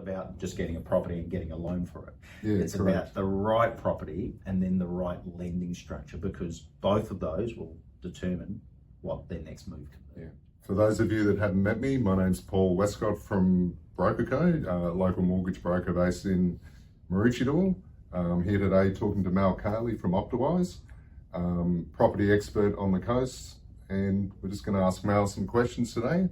about just getting a property and getting a loan for it. Yeah, it's correct. about the right property and then the right lending structure, because both of those will determine what their next move can be. Yeah. For those of you that haven't met me, my name's Paul Westcott from BrokerCo, a local mortgage broker based in Maroochydore. I'm here today talking to Mal Cayley from Optawise, property expert on the coast, and we're just going to ask Mal some questions today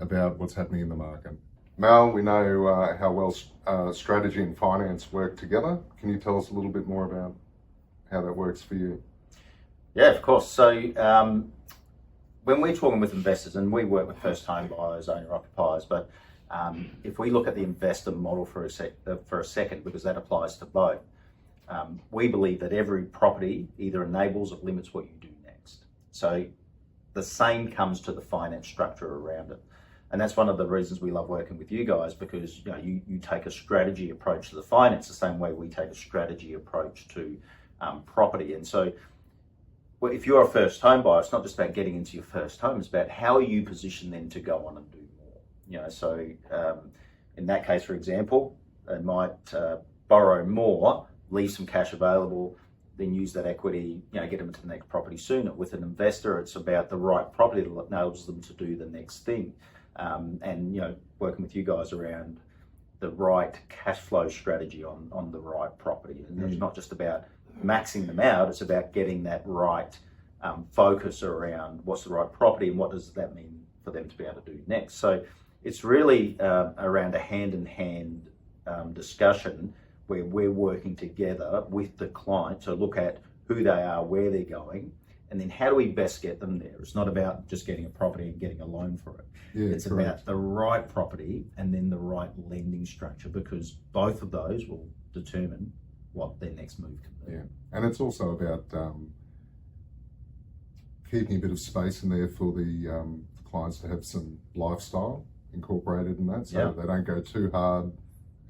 about what's happening in the market. Mal, we know how well strategy and finance work together. Can you tell us a little bit more about how that works for you? Yeah, of course. So when we're talking with investors, and we work with first home buyers, owner occupiers, but if we look at the investor model for a second, because that applies to both, we believe that every property either enables or limits what you do next. So the same comes to the finance structure around it. And that's one of the reasons we love working with you guys, because you take a strategy approach to the finance the same way we take a strategy approach to property. And so if you're a first home buyer, it's not just about getting into your first home, it's about how you position them to go on and do more. So in that case, for example, they might borrow more, leave some cash available, then use that equity, get them to the next property sooner. With an investor, it's about the right property that enables them to do the next thing. And working with you guys around the right cash flow strategy on the right property. And it's not just about maxing them out, it's about getting that right focus around what's the right property and what does that mean for them to be able to do next. So it's really around a hand-in-hand discussion where we're working together with the client to look at who they are, where they're going, and then how do we best get them there. It's not about just getting a property and getting a loan for it. Yeah, it's correct. about the right property and then the right lending structure, because both of those will determine what their next move can be. Yeah, and it's also about keeping a bit of space in there for the clients to have some lifestyle incorporated in that, so they don't go too hard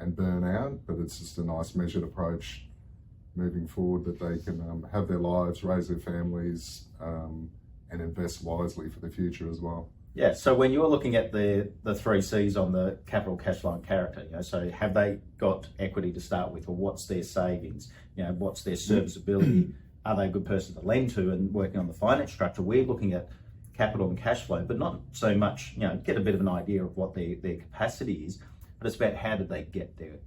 and burn out, but it's just a nice measured approach moving forward that they can have their lives, raise their families, and invest wisely for the future as well. Yeah, so when you're looking at the 3 C's on the capital, cash flow and character, so have they got equity to start with, or what's their savings, what's their serviceability, are they a good person to lend to? And working on the finance structure, we're looking at capital and cash flow, but not so much, get a bit of an idea of what their capacity is, but it's about how did they get there.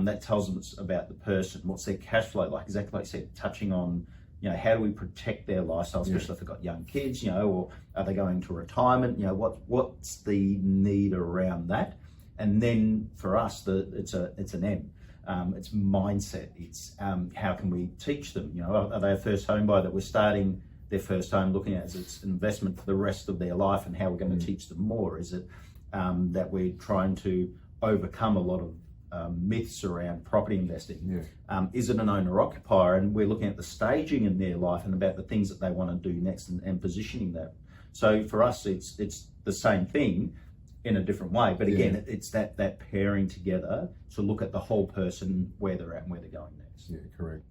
That tells us about the person, what's their cash flow like, exactly like you said, touching on, how do we protect their lifestyle, especially if they've got young kids, or are they going to retirement, what's the need around that? And then for us, it's an M. It's mindset, it's how can we teach them, are they a first home buyer that we're starting their first home looking at as it's an investment for the rest of their life, and how we're going to teach them more? Is it that we're trying to overcome a lot of myths around property investing? Is it an owner-occupier, and we're looking at the staging in their life and about the things that they want to do next, and positioning that. So for us, it's the same thing in a different way, but again, it's that pairing together to look at the whole person, where they're at and where they're going next. Yeah, correct.